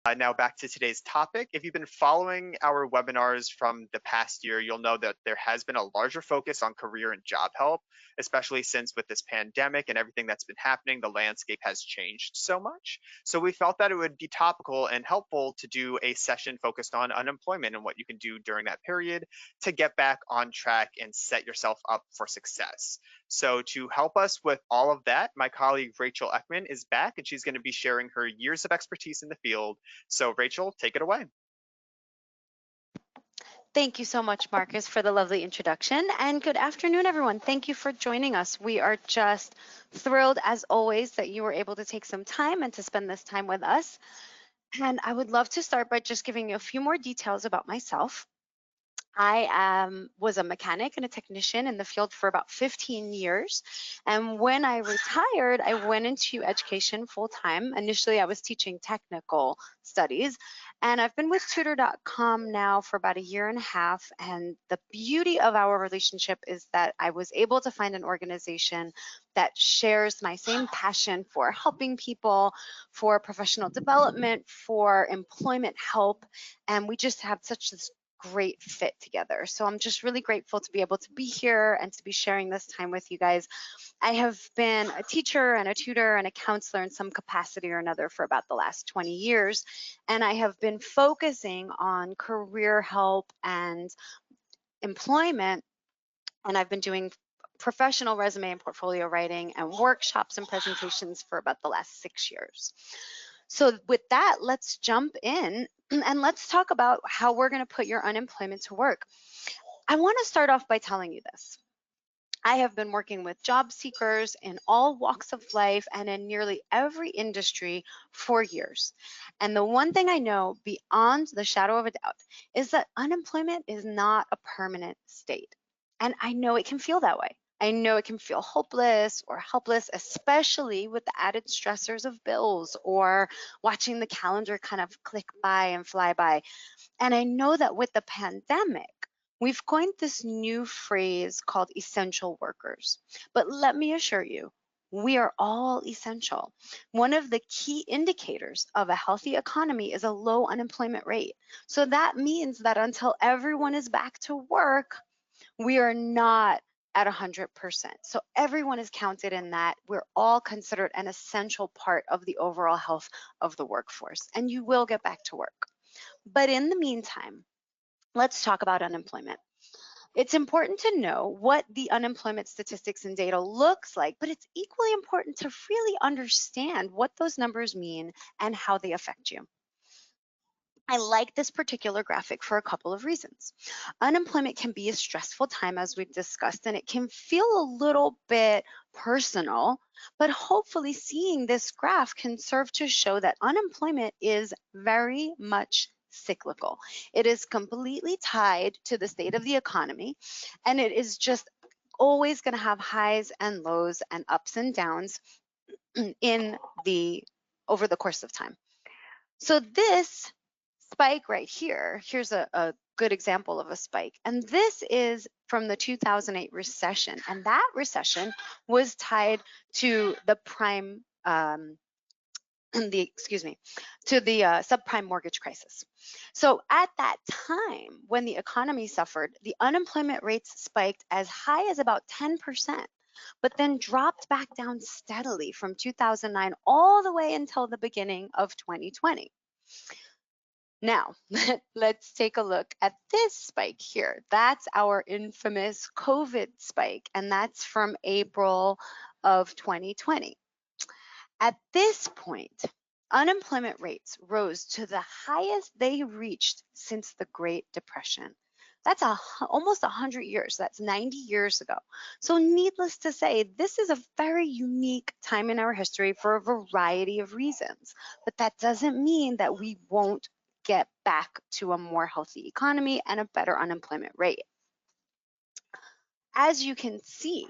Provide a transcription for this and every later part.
Now back to today's topic. If you've been following our webinars from the past year, you'll know that there has been a larger focus on career and job help, especially since with this pandemic and everything that's been happening, the landscape has changed so much. So we felt that it would be topical and helpful to do a session focused on unemployment and what you can do during that period to get back on track and set yourself up for success. So to help us with all of that, my colleague Rachel Ekman is back and she's going to be sharing her years of expertise in the field. So Rachel, take it away. Thank you so much, Marcus, for the lovely introduction. And good afternoon, everyone. Thank you for joining us. We are just thrilled, as always, that you were able to take some time and to spend this time with us. And I would love to start by just giving you a few more details about myself. I was a mechanic and a technician in the field for about 15 years. And when I retired, I went into education full time. Initially, I was teaching technical studies, and I've been with Tutor.com now for about a year and a half. And the beauty of our relationship is that I was able to find an organization that shares my same passion for helping people, for professional development, for employment help. And we just have such this great fit together. So I'm just really grateful to be able to be here and to be sharing this time with you guys. I have been a teacher and a tutor and a counselor in some capacity or another for about the last 20 years. And I have been focusing on career help and employment. And I've been doing professional resume and portfolio writing and workshops and presentations for about the last 6 years. So with that, let's jump in and let's talk about how we're going to put your unemployment to work. I want to start off by telling you this. I have been working with job seekers in all walks of life and in nearly every industry for years. And the one thing I know beyond the shadow of a doubt is that unemployment is not a permanent state. And I know it can feel that way. I know it can feel hopeless or helpless, especially with the added stressors of bills or watching the calendar kind of click by and fly by. And I know that with the pandemic, we've coined this new phrase called essential workers. But let me assure you, we are all essential. One of the key indicators of a healthy economy is a low unemployment rate. So that means that until everyone is back to work, we are not at 100%. So everyone is counted in that. We're all considered an essential part of the overall health of the workforce, and you will get back to work. But in the meantime, let's talk about unemployment. It's important to know what the unemployment statistics and data looks like, but it's equally important to really understand what those numbers mean and how they affect you. I like this particular graphic for a couple of reasons. Unemployment can be a stressful time, as we've discussed, and it can feel a little bit personal, but hopefully seeing this graph can serve to show that unemployment is very much cyclical. It is completely tied to the state of the economy, and it is just always going to have highs and lows and ups and downs over the course of time. So this spike right here, here's a good example of a spike. And this is from the 2008 recession. And that recession was tied to the prime, to the subprime mortgage crisis. So at that time, when the economy suffered, the unemployment rates spiked as high as about 10%, but then dropped back down steadily from 2009 all the way until the beginning of 2020. Now, let's take a look at this spike here. That's our infamous COVID spike, and that's from April of 2020. At this point, unemployment rates rose to the highest they reached since the Great Depression. That's almost 100 years. That's 90 years ago. So needless to say, this is a very unique time in our history for a variety of reasons. But that doesn't mean that we won't get back to a more healthy economy and a better unemployment rate. As you can see,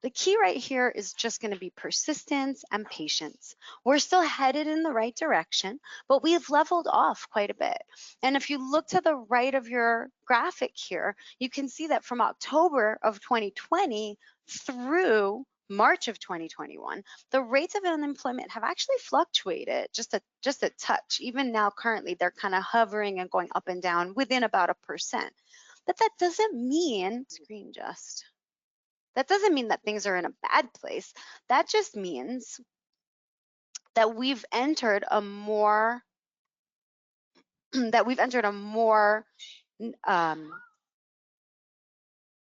the key right here is just going to be persistence and patience. We're still headed in the right direction, but we've leveled off quite a bit. And if you look to the right of your graphic here, you can see that from October of 2020 through March of 2021, the rates of unemployment have actually fluctuated just a touch. Even now, currently, they're kind of hovering and going up and down within about 1%. But that doesn't mean, that doesn't mean that things are in a bad place. That just means that we've entered a more that we've entered um,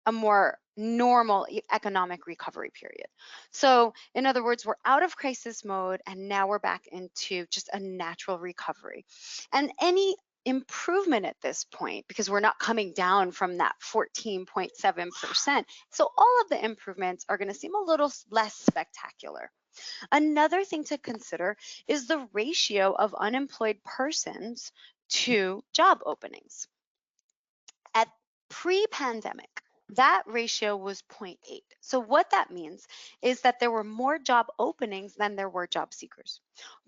a more normal economic recovery period. So in other words, we're out of crisis mode and now we're back into just a natural recovery. And any improvement at this point, because we're not coming down from that 14.7%, so all of the improvements are going to seem a little less spectacular. Another thing to consider is the ratio of unemployed persons to job openings. At pre-pandemic, that ratio was 0.8. So what that means is that there were more job openings than there were job seekers.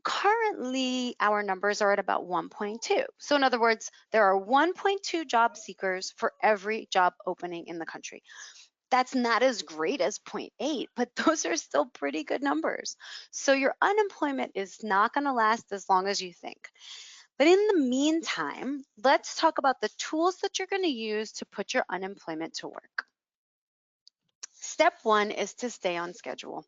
Currently, our numbers are at about 1.2. So in other words, there are 1.2 job seekers for every job opening in the country. That's not as great as 0.8, but those are still pretty good numbers. So your unemployment is not going to last as long as you think. But in the meantime, let's talk about the tools that you're going to use to put your unemployment to work. Step one is to stay on schedule.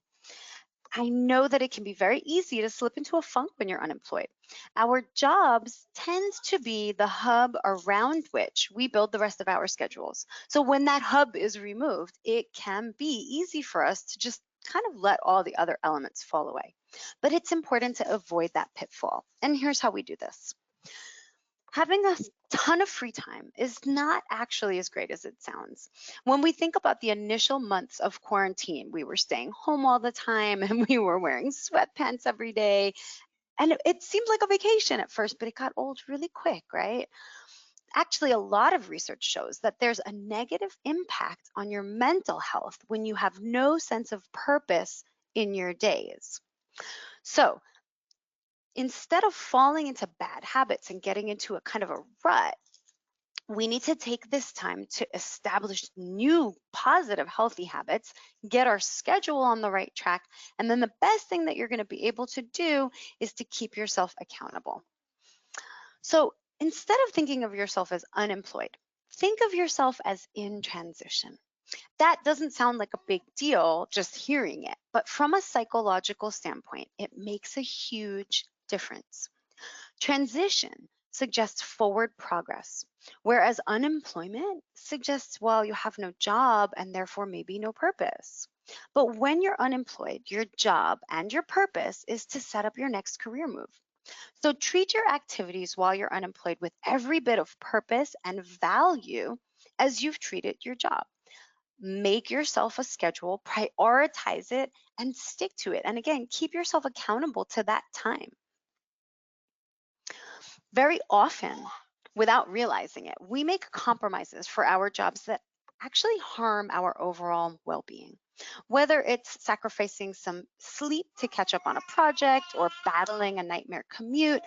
I know that it can be very easy to slip into a funk when you're unemployed. Our jobs tend to be the hub around which we build the rest of our schedules. So when that hub is removed, it can be easy for us to just kind of let all the other elements fall away. But it's important to avoid that pitfall. And here's how we do this. Having a ton of free time is not actually as great as it sounds. When we think about the initial months of quarantine, we were staying home all the time and we were wearing sweatpants every day. And it seemed like a vacation at first, but it got old really quick, right? Actually, a lot of research shows that there's a negative impact on your mental health when you have no sense of purpose in your days. So instead of falling into bad habits and getting into a kind of a rut, we need to take this time to establish new positive, healthy habits, get our schedule on the right track, and then the best thing that you're going to be able to do is to keep yourself accountable. So instead of thinking of yourself as unemployed, think of yourself as in transition. That doesn't sound like a big deal just hearing it, but from a psychological standpoint, it makes a huge difference. Transition suggests forward progress, whereas unemployment suggests, well, you have no job and therefore maybe no purpose. But when you're unemployed, your job and your purpose is to set up your next career move. So treat your activities while you're unemployed with every bit of purpose and value as you've treated your job. Make yourself a schedule, prioritize it, and stick to it. And again, keep yourself accountable to that time. Very often, without realizing it, we make compromises for our jobs that actually harm our overall well being. Whether it's sacrificing some sleep to catch up on a project or battling a nightmare commute,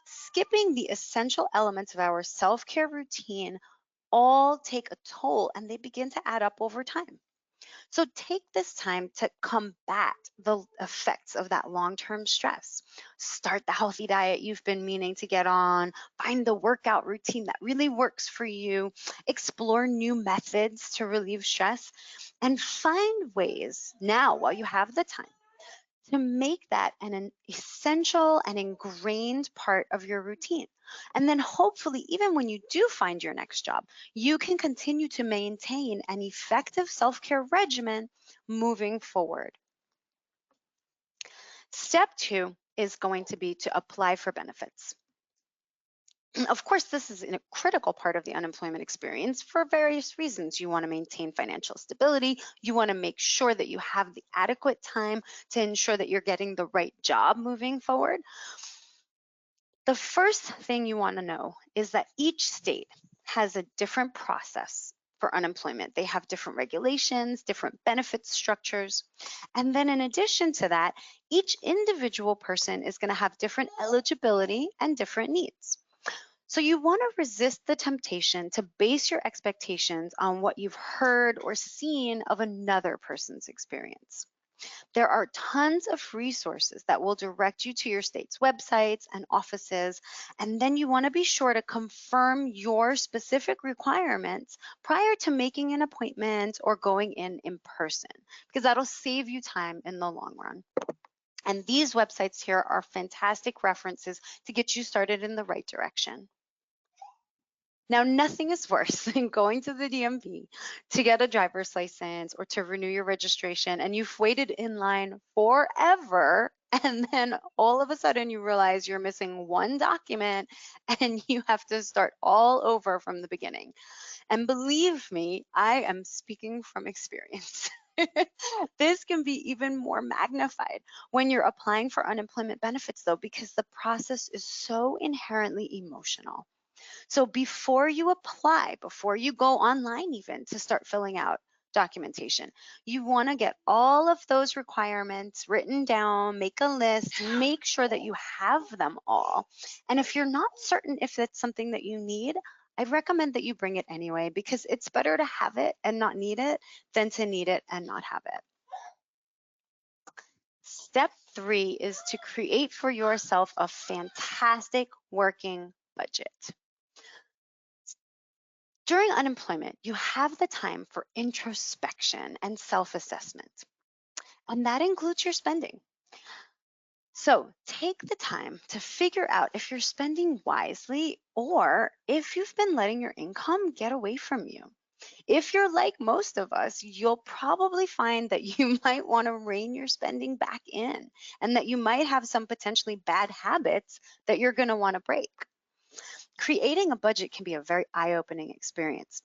skipping the essential elements of our self care routine all take a toll and they begin to add up over time. So take this time to combat the effects of that long-term stress. Start the healthy diet you've been meaning to get on, find the workout routine that really works for you, explore new methods to relieve stress, and find ways now while you have the time to make that an essential and ingrained part of your routine. And then hopefully, even when you do find your next job, you can continue to maintain an effective self-care regimen moving forward. Step two is going to be to apply for benefits. Of course, this is a critical part of the unemployment experience for various reasons. You want to maintain financial stability. You want to make sure that you have the adequate time to ensure that you're getting the right job moving forward. The first thing you want to know is that each state has a different process for unemployment. They have different regulations, different benefit structures. And then in addition to that, each individual person is going to have different eligibility and different needs. So you want to resist the temptation to base your expectations on what you've heard or seen of another person's experience. There are tons of resources that will direct you to your state's websites and offices, and then you want to be sure to confirm your specific requirements prior to making an appointment or going in person, because that'll save you time in the long run. And these websites here are fantastic references to get you started in the right direction. Now, nothing is worse than going to the DMV to get a driver's license or to renew your registration, and you've waited in line forever. And then all of a sudden, you realize you're missing one document and you have to start all over from the beginning. And believe me, I am speaking from experience. This can be even more magnified when you're applying for unemployment benefits, though, because the process is so inherently emotional. So before you apply, before you go online even to start filling out documentation, you want to get all of those requirements written down, make a list, make sure that you have them all. And if you're not certain if it's something that you need, I recommend that you bring it anyway, because it's better to have it and not need it than to need it and not have it. Step 3 is to create for yourself a fantastic working budget. During unemployment, you have the time for introspection and self-assessment, and that includes your spending. So take the time to figure out if you're spending wisely or if you've been letting your income get away from you. If you're like most of us, you'll probably find that you might want to rein your spending back in and that you might have some potentially bad habits that you're going to want to break. Creating a budget can be a very eye-opening experience,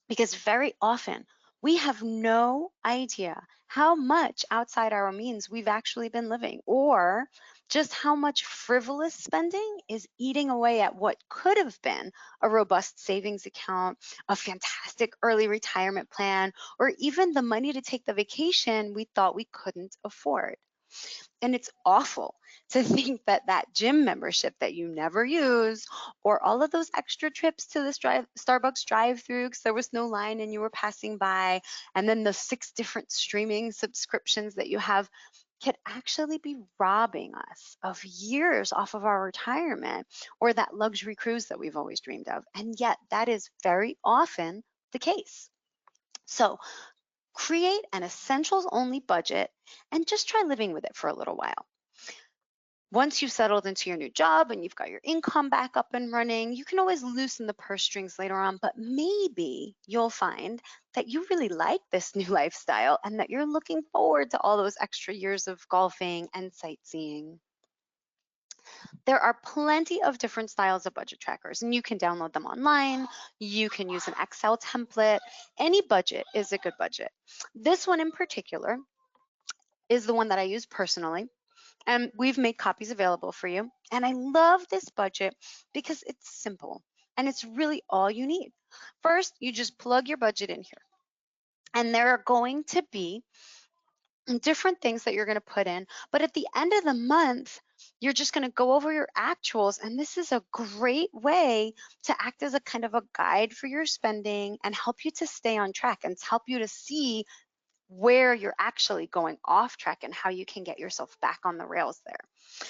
because very often we have no idea how much outside our means we've actually been living, or just how much frivolous spending is eating away at what could have been a robust savings account, a fantastic early retirement plan, or even the money to take the vacation we thought we couldn't afford. And it's awful to think that that gym membership that you never use, or all of those extra trips to this Starbucks drive-through because there was no line and you were passing by, and then the 6 different streaming subscriptions that you have, could actually be robbing us of years off of our retirement or that luxury cruise that we've always dreamed of. And yet that is very often the case. So create an essentials only budget and just try living with it for a little while. Once you've settled into your new job and you've got your income back up and running, you can always loosen the purse strings later on, but maybe you'll find that you really like this new lifestyle and that you're looking forward to all those extra years of golfing and sightseeing. There are plenty of different styles of budget trackers, and you can download them online. You can use an Excel template. Any budget is a good budget. This one in particular is the one that I use personally, and we've made copies available for you. And I love this budget because it's simple and it's really all you need. First, you just plug your budget in here, and there are going to be different things that you're going to put in. But at the end of the month, you're just going to go over your actuals. And this is a great way to act as a kind of a guide for your spending and help you to stay on track and help you to see where you're actually going off track and how you can get yourself back on the rails there.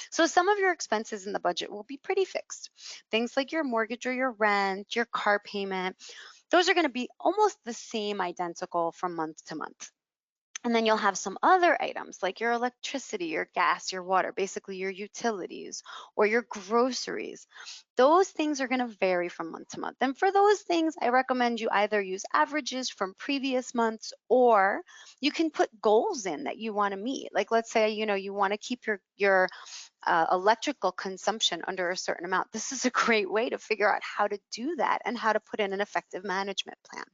So some of your expenses in the budget will be pretty fixed. Things like your mortgage or your rent, your car payment, those are going to be almost the same, identical from month to month. And then you'll have some other items like your electricity, your gas, your water, basically your utilities or your groceries. Those things are going to vary from month to month. And for those things, I recommend you either use averages from previous months, or you can put goals in that you want to meet. Like, let's say, you want to keep your electrical consumption under a certain amount. This is a great way to figure out how to do that and how to put in an effective management plan.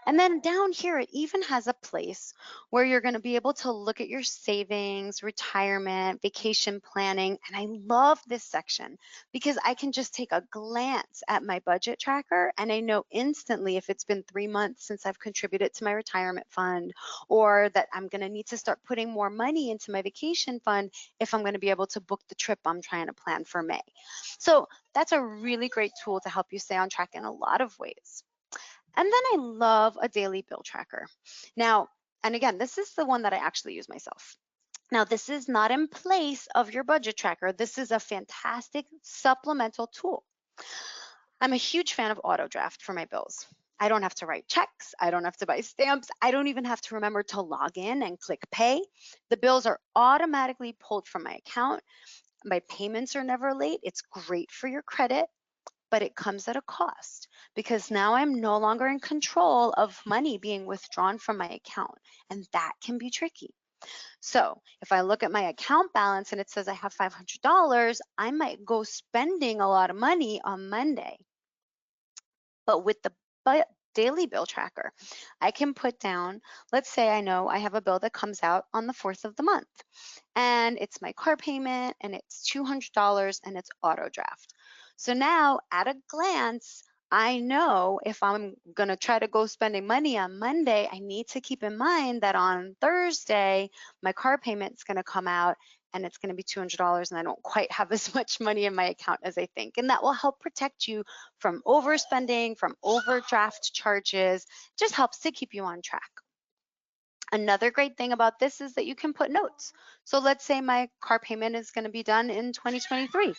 And then down here, it even has a place where you're going to be able to look at your savings, retirement, vacation planning. And I love this section because I can just take a glance at my budget tracker and I know instantly if it's been 3 months since I've contributed to my retirement fund, or that I'm going to need to start putting more money into my vacation fund if I'm going to be able to book the trip I'm trying to plan for May. So that's a really great tool to help you stay on track in a lot of ways. And then I love a daily bill tracker. Now, And again, this is the one that I actually use myself. Now, this is not in place of your budget tracker. This is a fantastic supplemental tool. I'm a huge fan of AutoDraft for my bills. I don't have to write checks. I don't have to buy stamps. I don't even have to remember to log in and click pay. The bills are automatically pulled from my account. My payments are never late. It's great for your credit, but it comes at a cost because now I'm no longer in control of money being withdrawn from my account, and that can be tricky. So if I look at my account balance and it says I have $500, I might go spending a lot of money on Monday. But with the daily bill tracker, I can put down, let's say I know I have a bill that comes out on the 4th of the month, and it's my car payment, and it's $200, and it's auto draft. So now at a glance, I know if I'm going to try to go spending money on Monday, I need to keep in mind that on Thursday, my car payment is going to come out and it's going to be $200, and I don't quite have as much money in my account as I think. And that will help protect you from overspending, from overdraft charges, just helps to keep you on track. Another great thing about this is that you can put notes. So let's say my car payment is going to be done in 2023.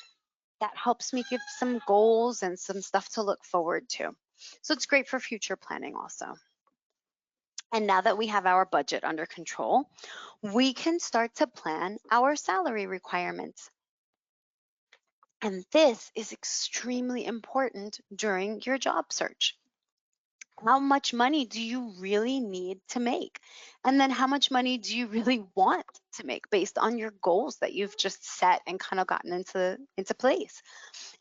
That helps me give some goals and some stuff to look forward to. So it's great for future planning also. And now that we have our budget under control, we can start to plan our salary requirements. And this is extremely important during your job search. How much money do you really need to make? And then how much money do you really want to make based on your goals that you've just set and kind of gotten into place?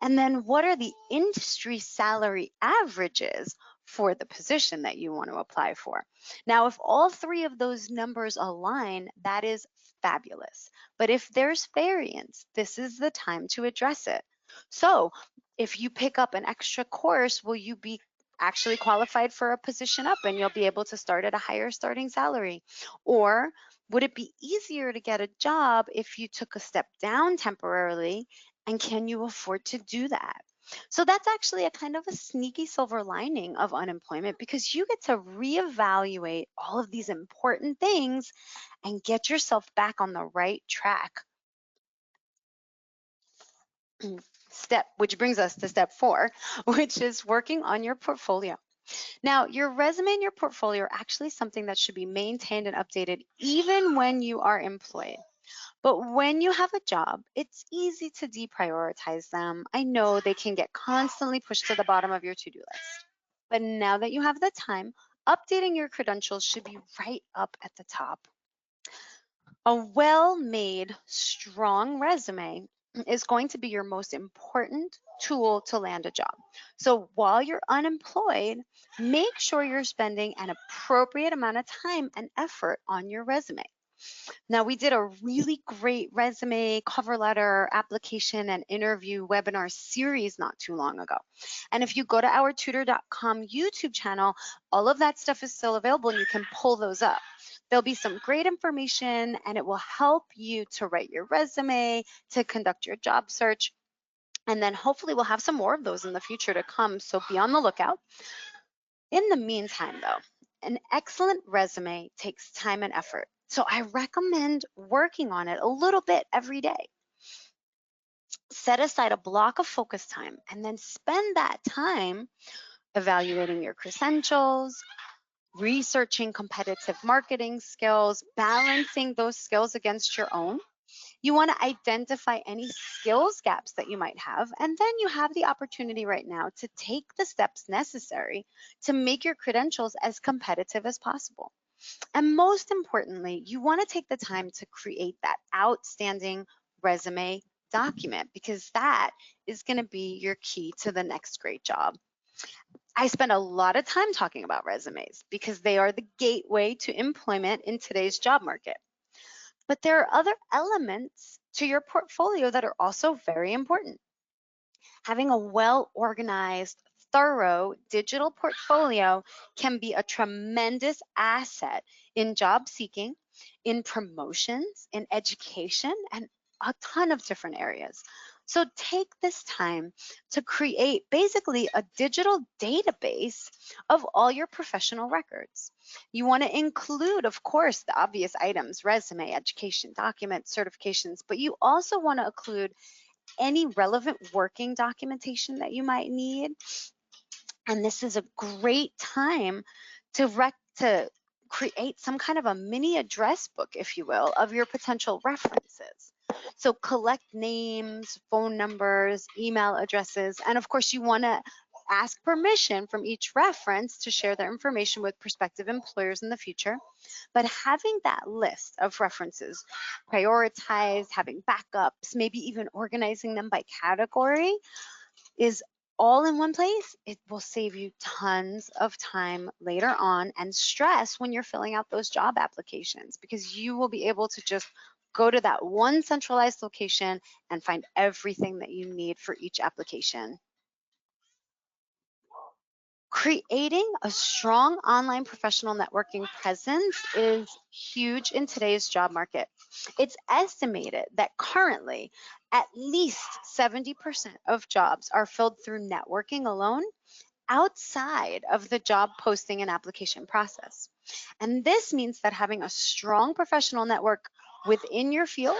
And then what are the industry salary averages for the position that you want to apply for? Now, if all three of those numbers align, that is fabulous. But if there's variance, this is the time to address it. So if you pick up an extra course, will you be actually qualified for a position up and you'll be able to start at a higher starting salary? Or would it be easier to get a job if you took a step down temporarily, and can you afford to do that? So that's actually a kind of a sneaky silver lining of unemployment, because you get to reevaluate all of these important things and get yourself back on the right track. Which brings us to step 4, which is working on your portfolio. Now, your resume and your portfolio are actually something that should be maintained and updated even when you are employed. But when you have a job, it's easy to deprioritize them. I know they can get constantly pushed to the bottom of your to-do list. But now that you have the time, updating your credentials should be right up at the top. A well-made, strong resume is going to be your most important tool to land a job. So while you're unemployed, make sure you're spending an appropriate amount of time and effort on your resume. Now, we did a really great resume, cover letter, application, and interview webinar series not too long ago. And if you go to our Tutor.com YouTube channel, all of that stuff is still available and you can pull those up. There'll be some great information and it will help you to write your resume, to conduct your job search. And then hopefully we'll have some more of those in the future to come, so be on the lookout. In the meantime, though, an excellent resume takes time and effort. So I recommend working on it a little bit every day. Set aside a block of focus time and then spend that time evaluating your credentials, researching competitive marketing skills, balancing those skills against your own. You want to identify any skills gaps that you might have, and then you have the opportunity right now to take the steps necessary to make your credentials as competitive as possible. And most importantly, you want to take the time to create that outstanding resume document, because that is going to be your key to the next great job. I spend a lot of time talking about resumes because they are the gateway to employment in today's job market. But there are other elements to your portfolio that are also very important. Having a well-organized, thorough digital portfolio can be a tremendous asset in job seeking, in promotions, in education, and a ton of different areas. So take this time to create basically a digital database of all your professional records. You want to include, of course, the obvious items: resume, education, documents, certifications, but you also want to include any relevant working documentation that you might need. And this is a great time to create some kind of a mini address book, if you will, of your potential references. So collect names, phone numbers, email addresses, and of course you want to ask permission from each reference to share their information with prospective employers in the future. But having that list of references prioritized, having backups, maybe even organizing them by category is all in one place, it will save you tons of time later on and stress when you're filling out those job applications, because you will be able to just go to that one centralized location and find everything that you need for each application. Creating a strong online professional networking presence is huge in today's job market. It's estimated that currently at least 70% of jobs are filled through networking alone outside of the job posting and application process. And this means that having a strong professional network within your field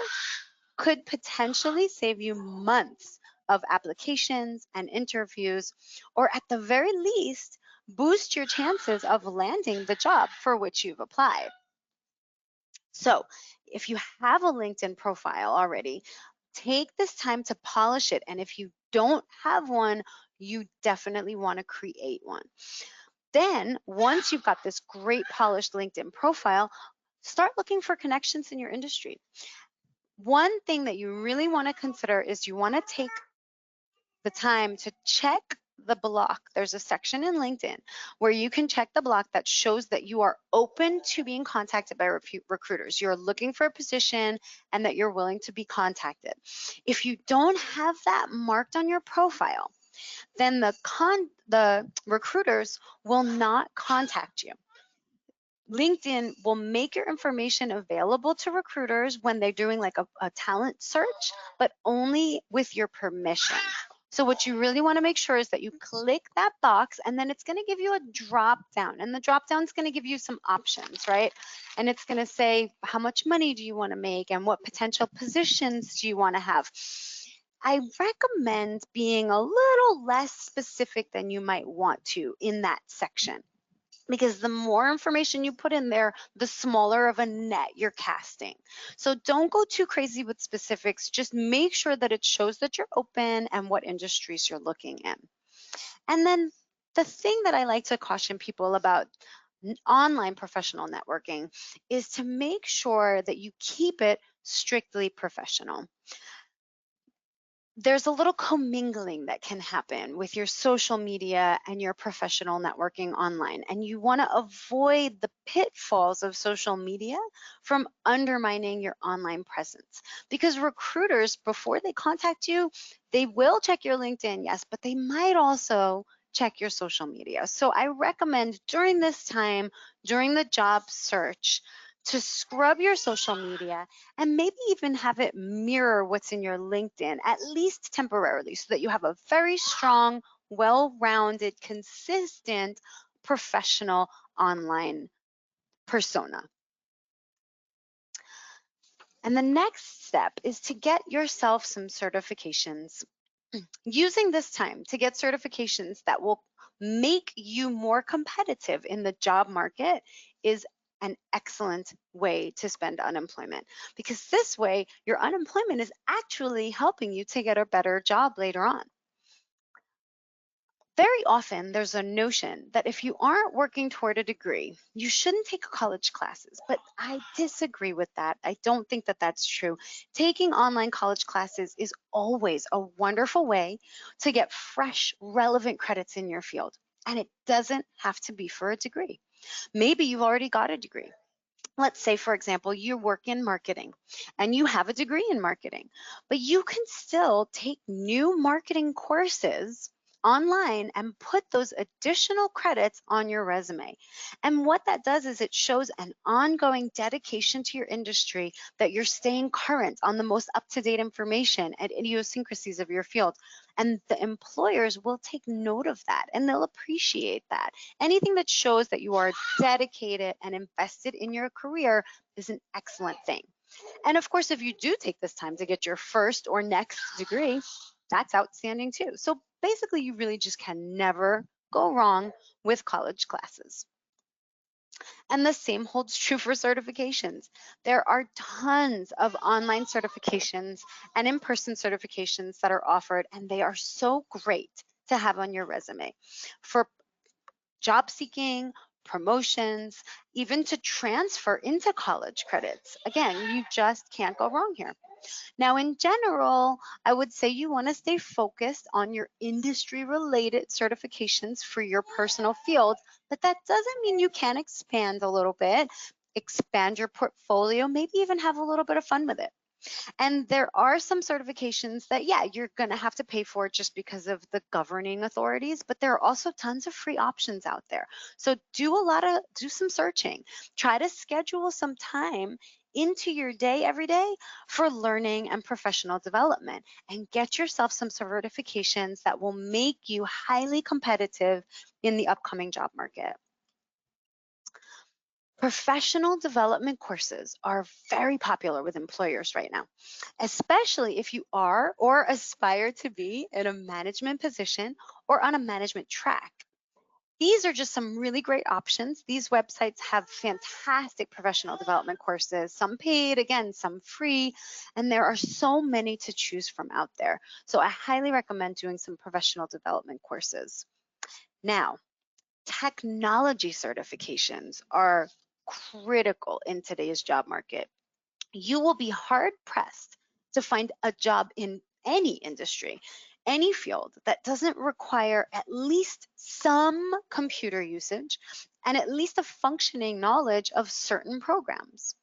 could potentially save you months of applications and interviews, or at the very least, boost your chances of landing the job for which you've applied. So, if you have a LinkedIn profile already, take this time to polish it. And if you don't have one, you definitely want to create one. Then, once you've got this great polished LinkedIn profile, start looking for connections in your industry. One thing that you really want to consider is you want to take the time to check the block. There's a section in LinkedIn where you can check the block that shows that you are open to being contacted by recruiters. You're looking for a position and that you're willing to be contacted. If you don't have that marked on your profile, then the recruiters will not contact you. LinkedIn will make your information available to recruiters when they're doing like a talent search, but only with your permission. So what you really want to make sure is that you click that box, and then it's going to give you a drop down, and the drop down is going to give you some options, right? And it's going to say, how much money do you want to make and what potential positions do you want to have? I recommend being a little less specific than you might want to in that section, because the more information you put in there, the smaller of a net you're casting. So don't go too crazy with specifics. Just make sure that it shows that you're open and what industries you're looking in. And then the thing that I like to caution people about online professional networking is to make sure that you keep it strictly professional. There's a little commingling that can happen with your social media and your professional networking online. And you want to avoid the pitfalls of social media from undermining your online presence. Because recruiters, before they contact you, they will check your LinkedIn, yes, but they might also check your social media. So I recommend during this time, during the job search, to scrub your social media and maybe even have it mirror what's in your LinkedIn, at least temporarily, so that you have a very strong, well-rounded, consistent, professional online persona. And the next step is to get yourself some certifications. Using this time to get certifications that will make you more competitive in the job market is an excellent way to spend unemployment, because this way your unemployment is actually helping you to get a better job later on. Very often there's a notion that if you aren't working toward a degree, you shouldn't take college classes, but I disagree with that. I don't think that that's true. Taking online college classes is always a wonderful way to get fresh, relevant credits in your field, and it doesn't have to be for a degree. Maybe you've already got a degree. Let's say, for example, you work in marketing and you have a degree in marketing, but you can still take new marketing courses online and put those additional credits on your resume. And what that does is it shows an ongoing dedication to your industry, that you're staying current on the most up-to-date information and idiosyncrasies of your field. And the employers will take note of that and they'll appreciate that. Anything that shows that you are dedicated and invested in your career is an excellent thing. And of course, if you do take this time to get your first or next degree, that's outstanding too. So basically, you really just can never go wrong with college classes. And the same holds true for certifications. There are tons of online certifications and in-person certifications that are offered, and they are so great to have on your resume for job seeking, promotions, even to transfer into college credits. Again, you just can't go wrong here. Now, in general, I would say you want to stay focused on your industry related certifications for your personal field, but that doesn't mean you can't expand a little bit, expand your portfolio, maybe even have a little bit of fun with it. And there are some certifications that, yeah, you're going to have to pay for just because of the governing authorities, but there are also tons of free options out there. So do some searching. Try to schedule some time into your day every day for learning and professional development, and get yourself some certifications that will make you highly competitive in the upcoming job market. Professional development courses are very popular with employers right now, especially if you are or aspire to be in a management position or on a management track. These are just some really great options. These websites have fantastic professional development courses, some paid, again, some free, and there are so many to choose from out there. So I highly recommend doing some professional development courses. Now, technology certifications are critical in today's job market. You will be hard pressed to find a job in any industry, any field that doesn't require at least some computer usage and at least a functioning knowledge of certain programs.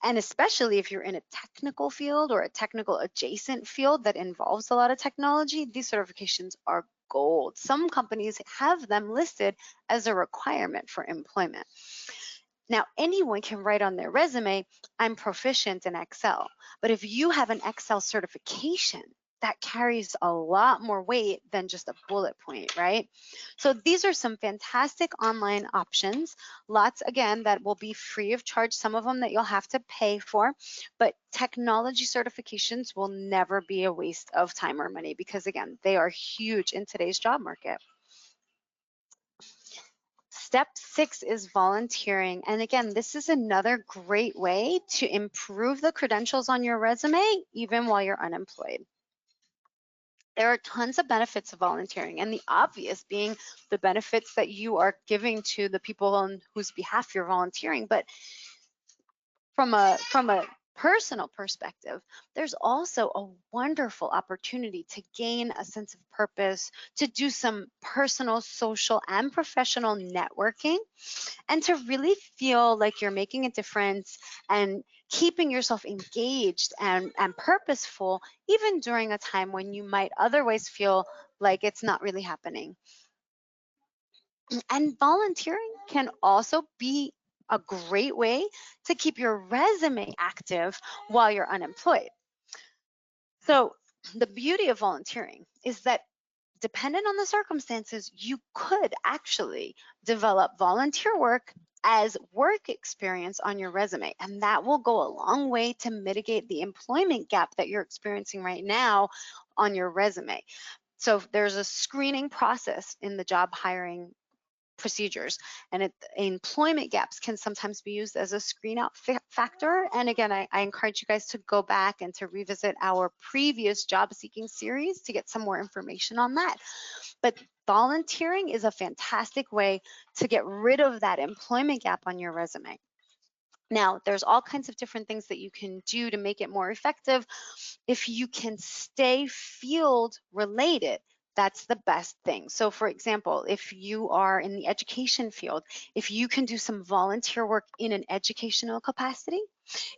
And especially if you're in a technical field or a technical adjacent field that involves a lot of technology, these certifications are gold. Some companies have them listed as a requirement for employment. Now, anyone can write on their resume, I'm proficient in Excel. But if you have an Excel certification, that carries a lot more weight than just a bullet point, right? So these are some fantastic online options. Lots, again, that will be free of charge. Some of them that you'll have to pay for. But technology certifications will never be a waste of time or money because, again, they are huge in today's job market. Step 6 is volunteering. And again, this is another great way to improve the credentials on your resume, even while you're unemployed. There are tons of benefits of volunteering, and the obvious being the benefits that you are giving to the people on whose behalf you're volunteering. But from a personal perspective, there's also a wonderful opportunity to gain a sense of purpose, to do some personal, social, and professional networking, and to really feel like you're making a difference and keeping yourself engaged and purposeful, even during a time when you might otherwise feel like it's not really happening. And volunteering can also be a great way to keep your resume active while you're unemployed. So the beauty of volunteering is that dependent on the circumstances, you could actually develop volunteer work as work experience on your resume. And that will go a long way to mitigate the employment gap that you're experiencing right now on your resume. So there's a screening process in the job hiring procedures, and employment gaps can sometimes be used as a screen out factor. And again, I encourage you guys to go back and to revisit our previous job seeking series to get some more information on that. But volunteering is a fantastic way to get rid of that employment gap on your resume. Now, there's all kinds of different things that you can do to make it more effective. If you can stay field related, that's the best thing. So for example, if you are in the education field, if you can do some volunteer work in an educational capacity,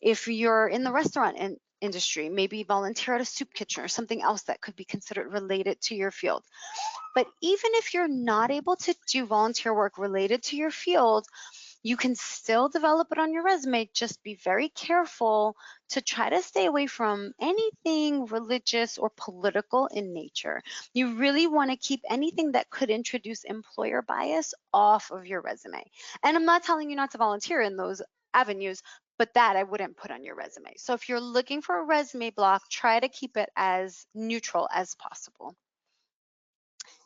if you're in the restaurant and industry, maybe volunteer at a soup kitchen or something else that could be considered related to your field. But even if you're not able to do volunteer work related to your field, you can still develop it on your resume. Just be very careful to try to stay away from anything religious or political in nature. You really want to keep anything that could introduce employer bias off of your resume. And I'm not telling you not to volunteer in those avenues, but that I wouldn't put on your resume. So if you're looking for a resume block, try to keep it as neutral as possible.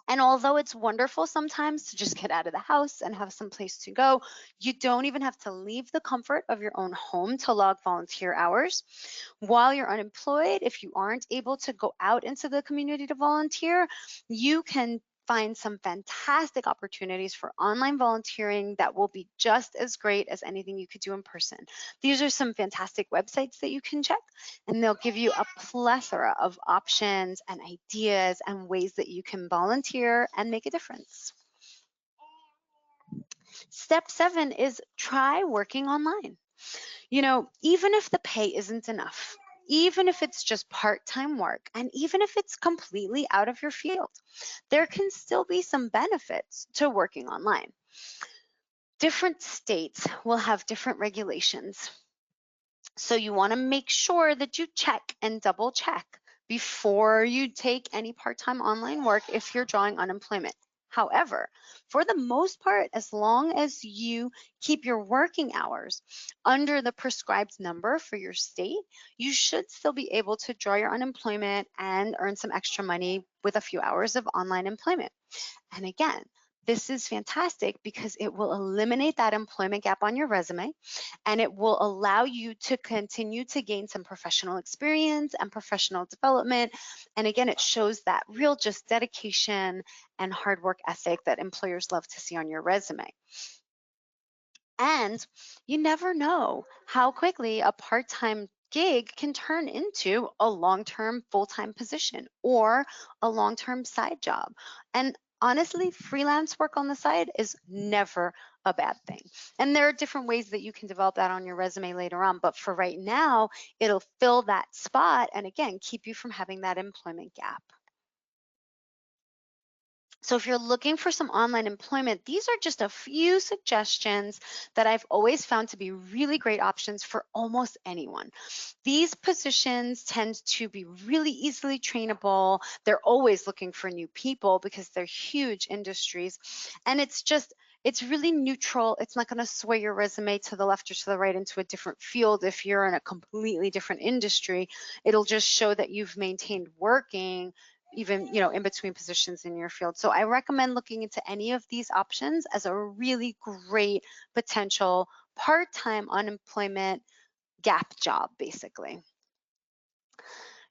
And although it's wonderful sometimes to just get out of the house and have some place to go, you don't even have to leave the comfort of your own home to log volunteer hours. While you're unemployed, if you aren't able to go out into the community to volunteer, you can find some fantastic opportunities for online volunteering that will be just as great as anything you could do in person. These are some fantastic websites that you can check, and they'll give you a plethora of options and ideas and ways that you can volunteer and make a difference. Step 7 is try working online. Even if the pay isn't enough, even if it's just part-time work, and even if it's completely out of your field, there can still be some benefits to working online. Different states will have different regulations. So you want to make sure that you check and double check before you take any part-time online work if you're drawing unemployment. However, for the most part, as long as you keep your working hours under the prescribed number for your state, you should still be able to draw your unemployment and earn some extra money with a few hours of online employment. And again, this is fantastic because it will eliminate that employment gap on your resume, and it will allow you to continue to gain some professional experience and professional development. And again, it shows that real just dedication and hard work ethic that employers love to see on your resume. And you never know how quickly a part-time gig can turn into a long-term full-time position or a long-term side job. And honestly, freelance work on the side is never a bad thing. And there are different ways that you can develop that on your resume later on. But for right now, it'll fill that spot and again, keep you from having that employment gap. So if you're looking for some online employment, these are just a few suggestions that I've always found to be really great options for almost anyone. These positions tend to be really easily trainable. They're always looking for new people because they're huge industries. And it's really neutral. It's not going to sway your resume to the left or to the right into a different field if you're in a completely different industry. It'll just show that you've maintained working even in between positions in your field. So I recommend looking into any of these options as a really great potential part-time unemployment gap job, basically.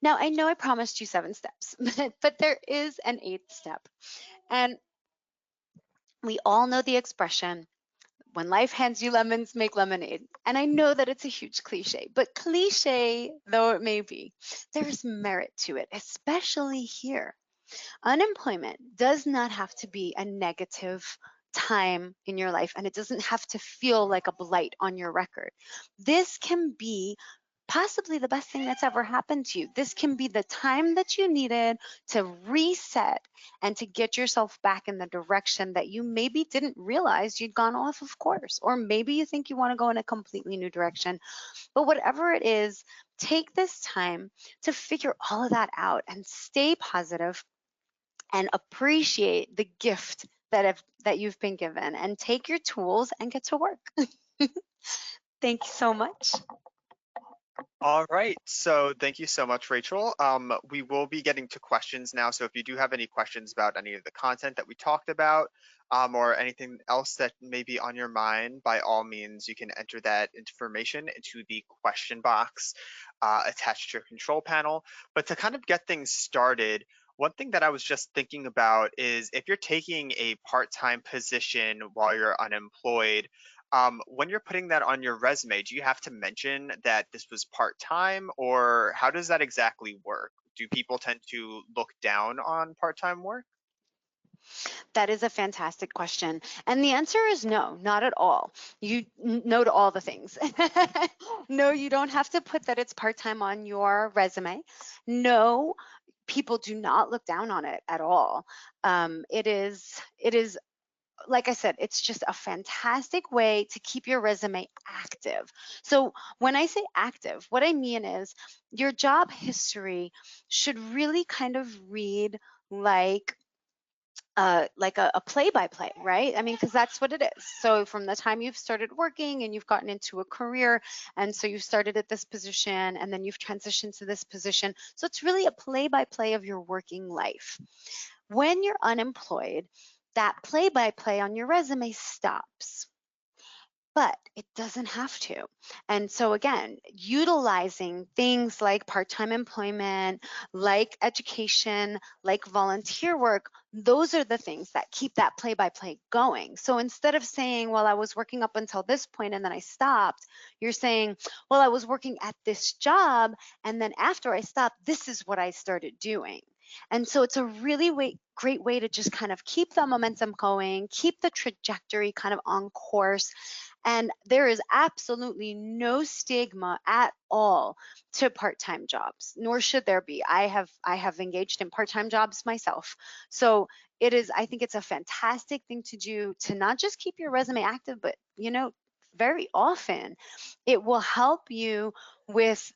Now, I know I promised you 7 steps, but there is an 8th step. And we all know the expression, when life hands you lemons, make lemonade. And I know that it's a huge cliche, but cliche though it may be, there's merit to it, especially here. Unemployment does not have to be a negative time in your life, and it doesn't have to feel like a blight on your record. This can be possibly the best thing that's ever happened to you. This can be the time that you needed to reset and to get yourself back in the direction that you maybe didn't realize you'd gone off of course, or maybe you think you want to go in a completely new direction. But whatever it is, take this time to figure all of that out and stay positive and appreciate the gift that you've been given, and take your tools and get to work. Thank you so much. All right. So thank you so much, Rachel. We will be getting to questions now. So if you do have any questions about any of the content that we talked about, or anything else that may be on your mind, by all means, you can enter that information into the question box attached to your control panel. But to kind of get things started, one thing that I was just thinking about is if you're taking a part-time position while you're unemployed, when you're putting that on your resume, do you have to mention that this was part-time, or how does that exactly work? Do people tend to look down on part-time work? That is a fantastic question. And the answer is no, not at all. No to all the things. No, you don't have to put that it's part-time on your resume. No, people do not look down on it at all. It is like I said, it's just a fantastic way to keep your resume active. So when I say active, what I mean is your job history should really kind of read like a play-by-play, right? I mean, because that's what it is. So from the time you've started working and you've gotten into a career, and so you started at this position and then you've transitioned to this position. So it's really a play-by-play of your working life. When you're unemployed, that play-by-play on your resume stops, but it doesn't have to. And so, again, utilizing things like part time employment, like education, like volunteer work, those are the things that keep that play by play going. So instead of saying, well, I was working up until this point and then I stopped, you're saying, well, I was working at this job and then after I stopped, this is what I started doing. And so it's a really great way to just kind of keep the momentum going, keep the trajectory kind of on course, and there is absolutely no stigma at all to part-time jobs, nor should there be. I have engaged in part-time jobs myself. So I think it's a fantastic thing to do to not just keep your resume active, but very often it will help you with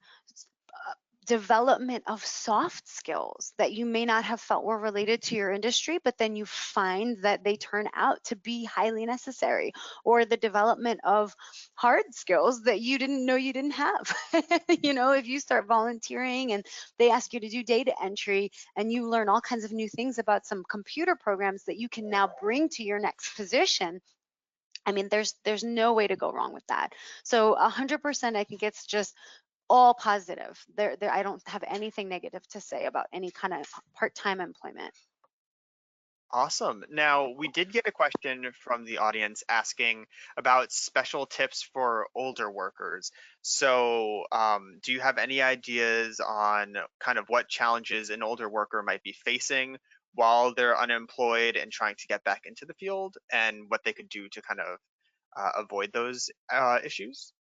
development of soft skills that you may not have felt were related to your industry, but then you find that they turn out to be highly necessary, or the development of hard skills that you didn't know you didn't have. If you start volunteering and they ask you to do data entry and you learn all kinds of new things about some computer programs that you can now bring to your next position. I mean, there's no way to go wrong with that. So 100%, I think it's just all positive. I don't have anything negative to say about any kind of part-time employment. Awesome. Now, we did get a question from the audience asking about special tips for older workers. So, do you have any ideas on kind of what challenges an older worker might be facing while they're unemployed and trying to get back into the field, and what they could do to kind of avoid those issues?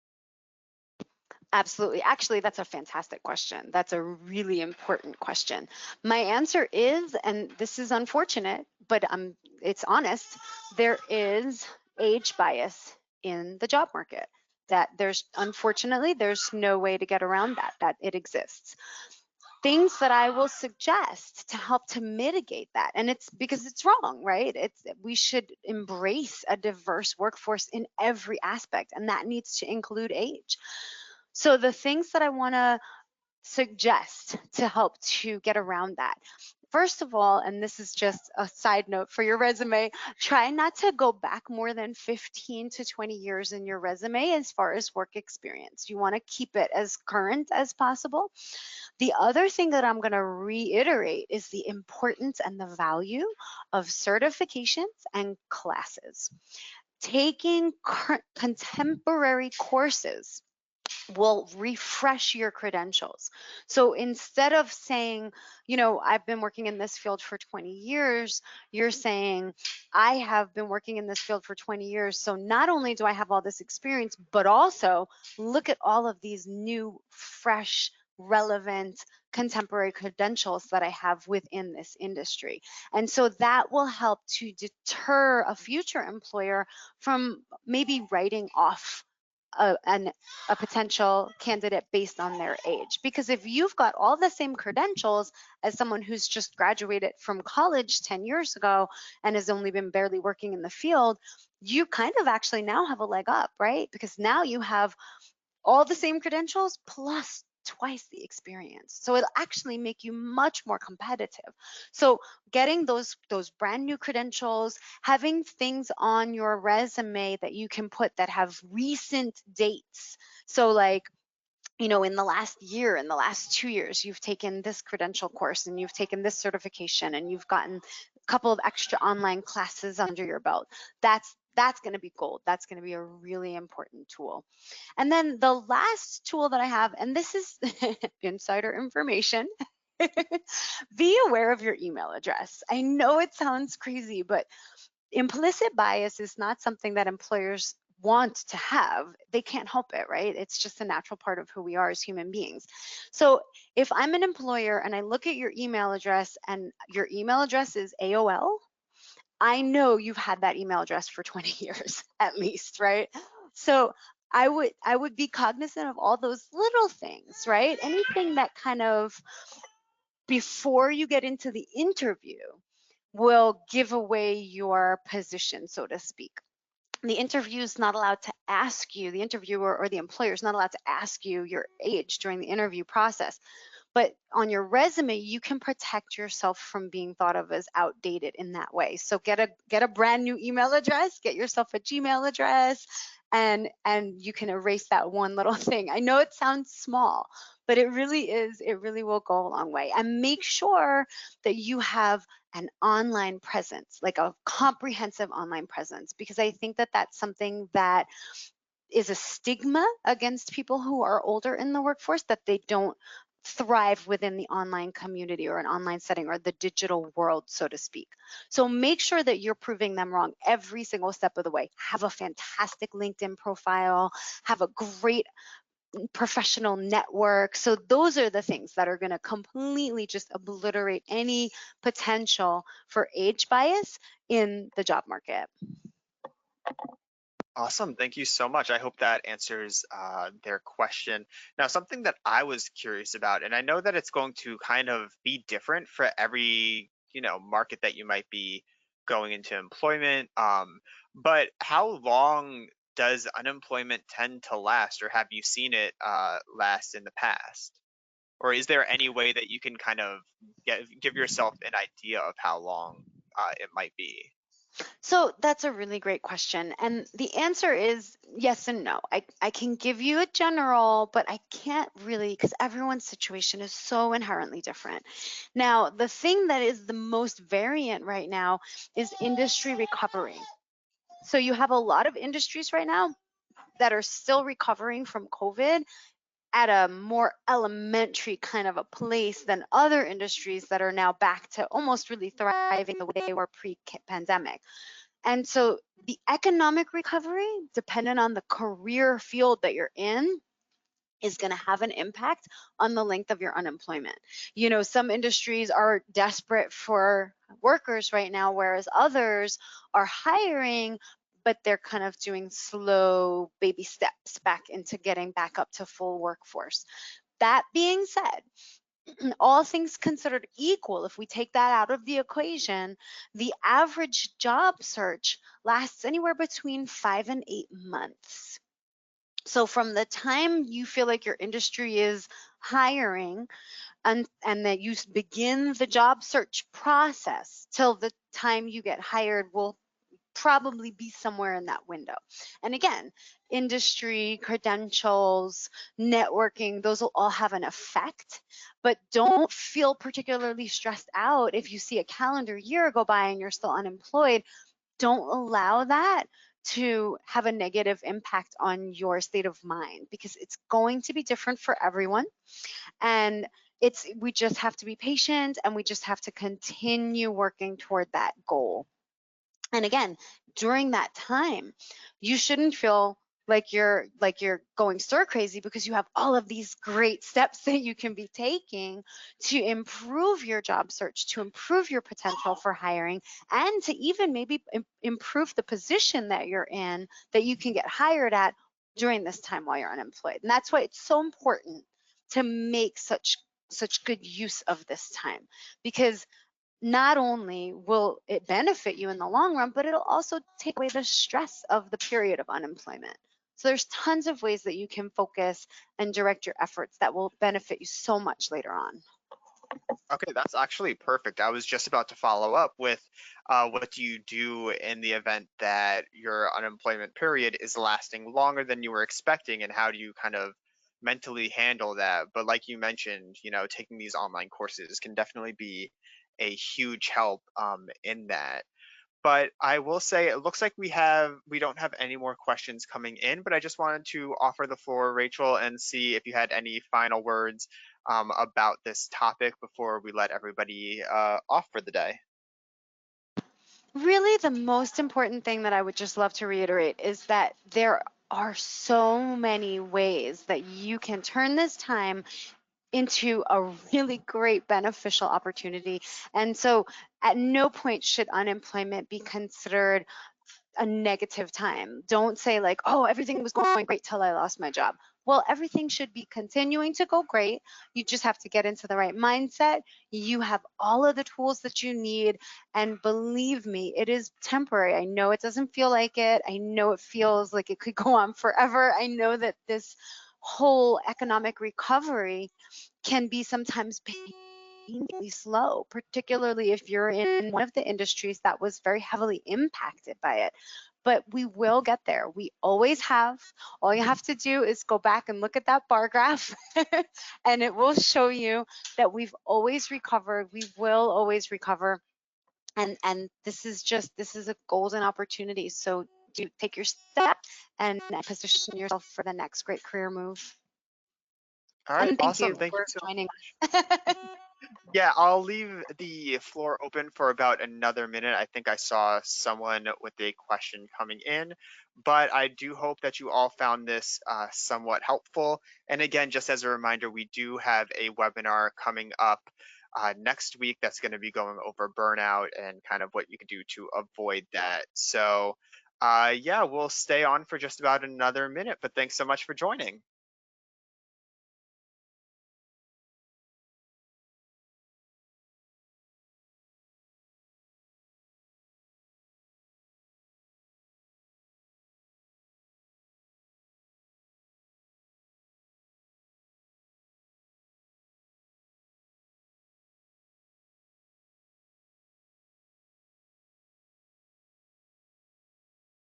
Absolutely. Actually, that's a fantastic question. That's a really important question. My answer is, and this is unfortunate, but it's honest, there is age bias in the job market. That unfortunately, there's no way to get around that it exists. Things that I will suggest to help to mitigate that, and it's because it's wrong, right? We should embrace a diverse workforce in every aspect, and that needs to include age. So the things that I want to suggest to help to get around that. First of all, and this is just a side note for your resume, try not to go back more than 15 to 20 years in your resume as far as work experience. You want to keep it as current as possible. The other thing that I'm going to reiterate is the importance and the value of certifications and classes. Taking contemporary courses will refresh your credentials. So instead of saying, I've been working in this field for 20 years, you're saying, I have been working in this field for 20 years. So not only do I have all this experience, but also look at all of these new, fresh, relevant, contemporary credentials that I have within this industry. And so that will help to deter a future employer from maybe writing off a potential candidate based on their age. Because if you've got all the same credentials as someone who's just graduated from college 10 years ago and has only been barely working in the field, you kind of actually now have a leg up, right? Because now you have all the same credentials plus twice the experience. So it'll actually make you much more competitive. So getting those brand new credentials, having things on your resume that you can put that have recent dates. So like, in the last year, in the last 2 years, you've taken this credential course and you've taken this certification and you've gotten a couple of extra online classes under your belt. That's going to be gold. That's going to be a really important tool. And then the last tool that I have, and this is insider information, Be aware of your email address. I know it sounds crazy, but implicit bias is not something that employers want to have. They can't help it, right? It's just a natural part of who we are as human beings. So if I'm an employer and I look at your email address and your email address is AOL, I know you've had that email address for 20 years at least, right? So I would be cognizant of all those little things, right? Anything that kind of before you get into the interview will give away your position, so to speak. The interview is not allowed to ask you, the interviewer or the employer is not allowed to ask you your age during the interview process. But on your resume, you can protect yourself from being thought of as outdated in that way. So get a brand new email address, get yourself a Gmail address, and you can erase that one little thing. I know it sounds small, but it really is, it really will go a long way. And make sure that you have an online presence, like a comprehensive online presence, because I think that that's something that is a stigma against people who are older in the workforce, that they don't thrive within the online community or an online setting or the digital world, so to speak. So make sure that you're proving them wrong every single step of the way. Have a fantastic LinkedIn profile, have a great professional network. So those are the things that are going to completely just obliterate any potential for age bias in the job market. Awesome. Thank you so much. I hope that answers their question. Now, something that I was curious about, and I know that it's going to kind of be different for every, market that you might be going into employment. But how long does unemployment tend to last, or have you seen it last in the past? Or is there any way that you can kind of give yourself an idea of how long it might be? So that's a really great question. And the answer is yes and no. I can give you a general, but I can't really because everyone's situation is so inherently different. Now, the thing that is the most variant right now is industry recovery. So you have a lot of industries right now that are still recovering from COVID at a more elementary kind of a place than other industries that are now back to almost really thriving the way they were pre-pandemic. And so the economic recovery, dependent on the career field that you're in, is going to have an impact on the length of your unemployment. Some industries are desperate for workers right now, whereas others are hiring, but they're kind of doing slow baby steps back into getting back up to full workforce. That being said, all things considered equal, if we take that out of the equation, the average job search lasts anywhere between 5 and 8 months. So from the time you feel like your industry is hiring and that you begin the job search process till the time you get hired will probably be somewhere in that window. And again, industry, credentials, networking, those will all have an effect. But don't feel particularly stressed out if you see a calendar year go by and you're still unemployed. Don't allow that to have a negative impact on your state of mind because it's going to be different for everyone. And we just have to be patient and we just have to continue working toward that goal. And again, during that time, you shouldn't feel like you're going stir crazy because you have all of these great steps that you can be taking to improve your job search, to improve your potential for hiring, and to even maybe improve the position that you're in that you can get hired at during this time while you're unemployed. And that's why it's so important to make such good use of this time, because not only will it benefit you in the long run, but it'll also take away the stress of the period of unemployment. So there's tons of ways that you can focus and direct your efforts that will benefit you so much later on. Okay, that's actually perfect. I was just about to follow up with what do you do in the event that your unemployment period is lasting longer than you were expecting, and how do you kind of mentally handle that? But like you mentioned, taking these online courses can definitely be a huge help in that. But I will say it looks like we don't have any more questions coming in, but I just wanted to offer the floor, Rachel, and see if you had any final words about this topic before we let everybody off for the day? Really, the most important thing that I would just love to reiterate is that there are so many ways that you can turn this time into a really great beneficial opportunity. And so at no point should unemployment be considered a negative time. Don't say, like, oh, everything was going great till I lost my job. Well, everything should be continuing to go great. You just have to get into the right mindset. You have all of the tools that you need. And believe me, it is temporary. I know it doesn't feel like it. I know it feels like it could go on forever. I know that this whole economic recovery can be sometimes painfully slow, particularly if you're in one of the industries that was very heavily impacted by it. But we will get there. We always have. All you have to do is go back and look at that bar graph, and it will show you that we've always recovered. We will always recover. And this is a golden opportunity. So do take your step and position yourself for the next great career move. All right, And thank awesome. you Thank you for so joining much. us. Yeah, I'll leave the floor open for about another minute. I think I saw someone with a question coming in, but I do hope that you all found this somewhat helpful. And again, just as a reminder, we do have a webinar coming up next week that's going to be going over burnout and kind of what you can do to avoid that. So, yeah, we'll stay on for just about another minute, but thanks so much for joining.